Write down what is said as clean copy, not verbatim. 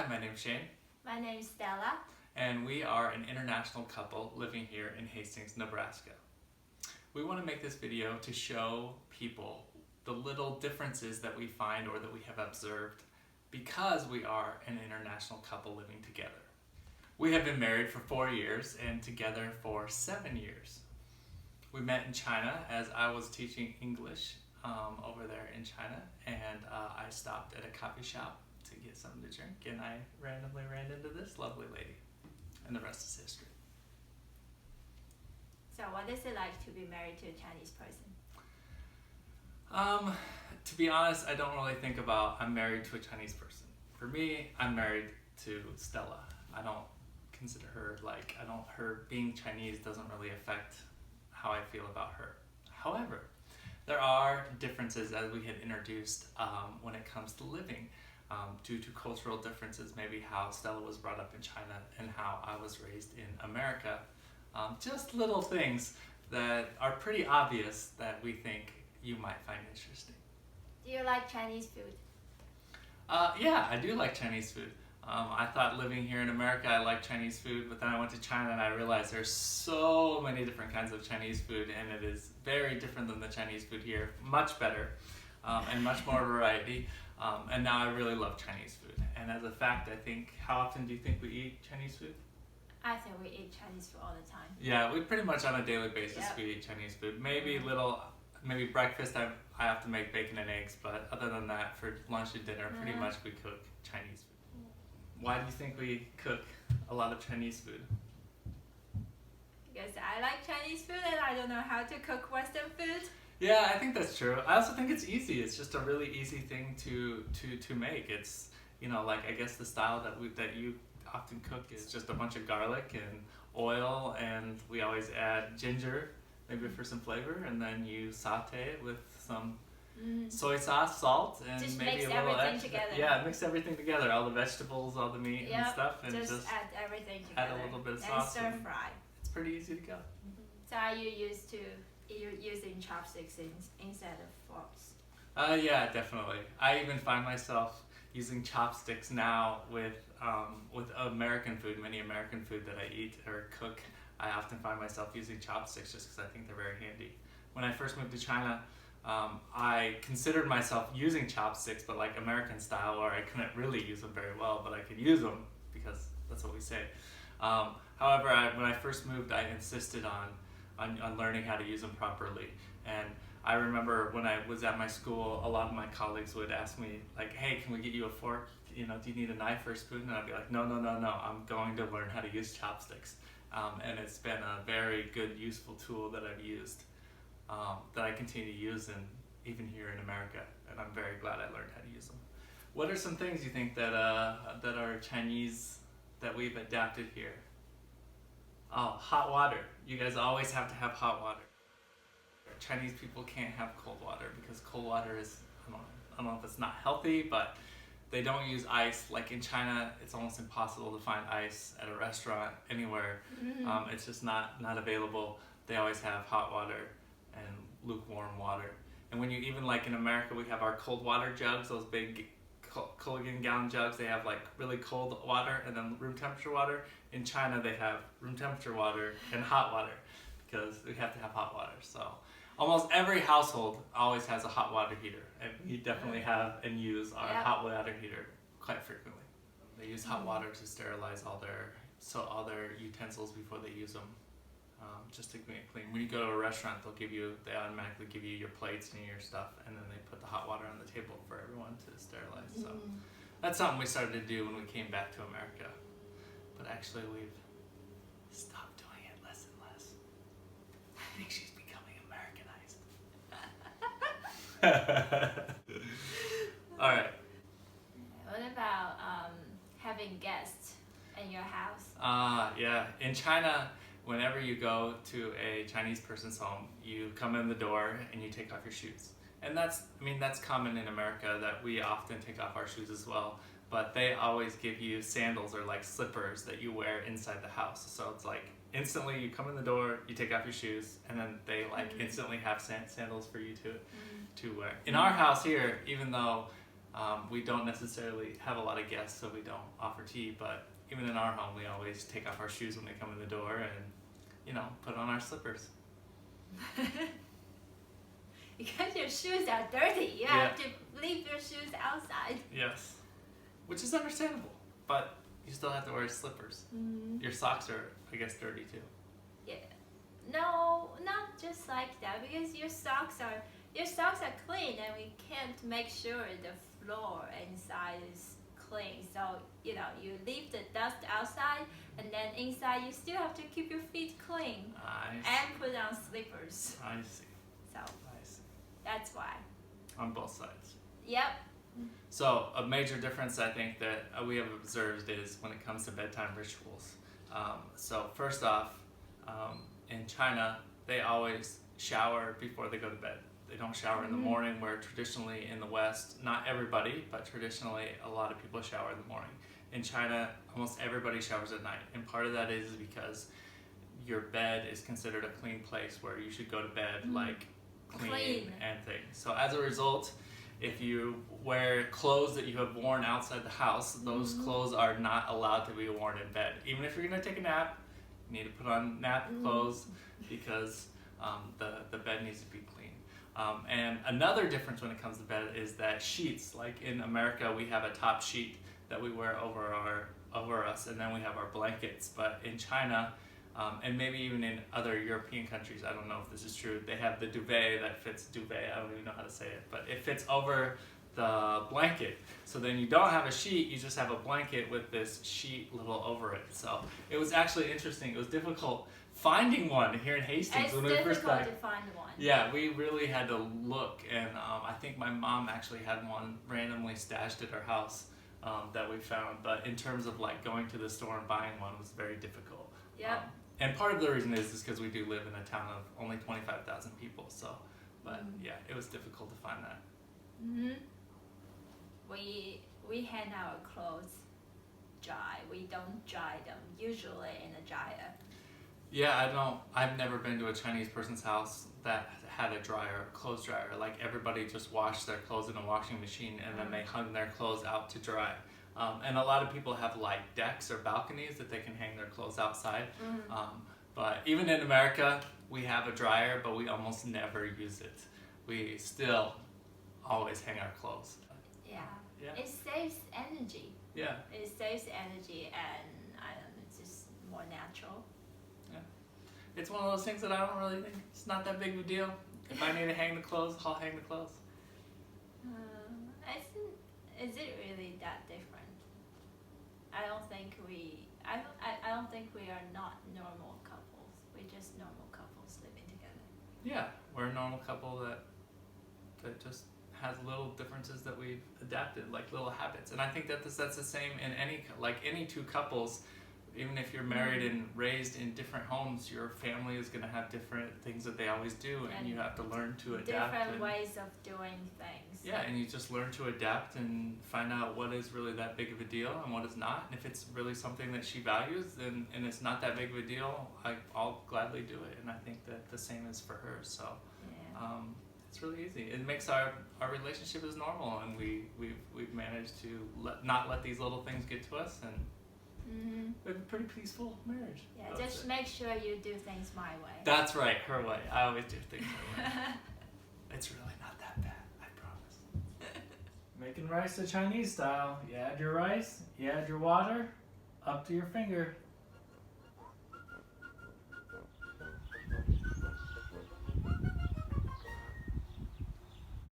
Hi, my name's Shane, My name is Stella. and we are an international couple living here in Hastings, Nebraska. We want to make this video to show people the little differences that we find or that we have observed because we are an international couple living together. We have been married for 4 years and together for 7 years. We met in China as I was teaching English over there in China, and I stopped at a coffee shop to get something to drink, and I randomly ran into this lovely lady, and the rest is history. So what is it like to be married to a Chinese person? To be honest, I don't really think about I'm married to a Chinese person. For me, I'm married to Stella. I don't consider her her being Chinese doesn't really affect how I feel about her. However, there are differences as we had introduced when it comes to living. Due to cultural differences, maybe how Stella was brought up in China and how I was raised in America. Just little things that are pretty obvious that we think you might find interesting. Do you like Chinese food? Yeah, I do like Chinese food. I thought living here in America I liked Chinese food, but then I went to China and I realized there's so many different kinds of Chinese food, and it is very different than the Chinese food here, much better, and much more variety. And now I really love Chinese food. And as a fact, I think, how often do you think we eat Chinese food? I think we eat Chinese food all the time. Yeah, we pretty much on a daily basis Yep. we eat Chinese food. Maybe breakfast I have to make bacon and eggs, but other than that, for lunch and dinner, pretty much we cook Chinese food. Why do you think we cook a lot of Chinese food? Because I like Chinese food and I don't know how to cook Western food. Yeah, I think that's true. I also think it's easy. It's just a really easy thing to make. It's, I guess the style that you often cook is just a bunch of garlic and oil, and we always add ginger, maybe for some flavor, and then you saute it with some soy sauce, salt, and Just maybe mix a little everything extra. together. Yeah, mix everything together, all the vegetables, all the meat and Yep, stuff, and just add everything add together. a little bit of and sauce. stir And fry. it's pretty easy to go. So are you using chopsticks instead of forks? Yeah, definitely. I even find myself using chopsticks now with American food. Many American food that I eat or cook, I often find myself using chopsticks just because I think they're very handy. When I first moved to China, I considered myself using chopsticks, but like American style, where I couldn't really use them very well, but I could use them because that's what we say. However, when I first moved, I insisted on learning how to use them properly. And I remember when I was at my school, a lot of my colleagues would ask me, like, hey, can we get you a fork? Do you need a knife or a spoon? And I'd be like, no, I'm going to learn how to use chopsticks. And it's been a very good, useful tool that I've used, that I continue to use even here in America. And I'm very glad I learned how to use them. What are some things you think that are Chinese that we've adapted here? Oh, hot water. You guys always have to have hot water. Chinese people can't have cold water because cold water is, I don't know if it's not healthy, but they don't use ice. Like in China, it's almost impossible to find ice at a restaurant anywhere. It's just not available. They always have hot water and lukewarm water. And when you even like in America, we have our cold water jugs, those big Culligan gallon jugs. They have like really cold water and then room temperature water. In China, they have room temperature water and hot water because we have to have hot water. So almost every household always has a hot water heater, and we definitely have and use our hot water heater quite frequently. They use hot water to sterilize all their utensils before they use them, just to make it clean. When you go to a restaurant, they automatically give you your plates and your stuff, and then they put the hot water on the table for everyone to sterilize. So that's something we started to do when we came back to America, but actually we've stopped doing it less and less. I think she's becoming Americanized. All right. What about having guests in your house? Yeah. In China, whenever you go to a Chinese person's home, you come in the door and you take off your shoes. And that's common in America, that we often take off our shoes as well. But they always give you sandals or like slippers that you wear inside the house. So it's like instantly you come in the door, you take off your shoes, and then they like instantly have sandals for you to wear. In our house here, even though We don't necessarily have a lot of guests, so we don't offer tea, but even in our home, we always take off our shoes when they come in the door and, you know, put on our slippers. Because your shoes are dirty, you have to leave your shoes outside. Yes. Which is understandable, but you still have to wear slippers. Mm-hmm. Your socks are, I guess, dirty too. Yeah. No, not just like that, because your socks are clean, and we can't make sure the floor inside is clean. So, you know, you leave the dust outside, and then inside you still have to keep your feet clean and put on slippers. I see. So I see. that's why. On both sides. Yep. So a major difference I think that we have observed is when it comes to bedtime rituals. So first off, in China, they always shower before they go to bed. They don't shower in the morning, where traditionally in the West, not everybody, but traditionally a lot of people shower in the morning. In China, almost everybody showers at night. And part of that is because your bed is considered a clean place where you should go to bed like clean and things. So as a result, if you wear clothes that you have worn outside the house, those clothes are not allowed to be worn in bed. Even if you're going to take a nap, you need to put on nap clothes because the bed needs to be clean. And another difference when it comes to bed is that sheets, like in America, we have a top sheet that we wear over us, and then we have our blankets. But in China, and maybe even in other European countries, I don't know if this is true, they have the duvet that fits I don't even know how to say it, but it fits over the blanket. So then you don't have a sheet, you just have a blanket with this sheet little over it. So it was actually interesting. It was difficult finding one here in Hastings when we first got. It's difficult to find one. Yeah, we really had to look, and I think my mom actually had one randomly stashed at her house that we found. But in terms of like going to the store and buying one was very difficult. Yep. And part of the reason is because we do live in a town of only 25,000 people. So, but yeah, it was difficult to find that. We hang our clothes dry. We don't dry them usually in a dryer. Yeah, I've never been to a Chinese person's house that had a dryer, clothes dryer. Like everybody just washed their clothes in a washing machine and then they hung their clothes out to dry. And a lot of people have like decks or balconies that they can hang their clothes outside. But even in America, we have a dryer, but we almost never use it. We still always hang our clothes. Yeah. It saves energy. Yeah. It saves energy, and I don't know, it's just more natural. Yeah. It's one of those things that I don't really think it's not that big of a deal. If I need to hang the clothes, I'll hang the clothes. I think, is it really that different? I don't think we are not normal couples. We're just normal couples living together. Yeah, we're a normal couple that just has little differences that we've adapted, like little habits. And I think that that's the same in any two couples. Even if you're married and raised in different homes, your family is going to have different things that they always do, and you have to learn to adapt. Different ways of doing things. Yeah, and you just learn to adapt and find out what is really that big of a deal and what is not. And if it's really something that she values, then and it's not that big of a deal, I'll gladly do it. And I think that the same is for her. So it's really easy. It makes our relationship as normal, and we've managed to not let these little things get to us, and we have a pretty peaceful marriage. Yeah, just make sure you do things my way. That's right, her way. I always do things her way. It's really not that bad, I promise. Making rice the Chinese style. You add your rice, you add your water, up to your finger.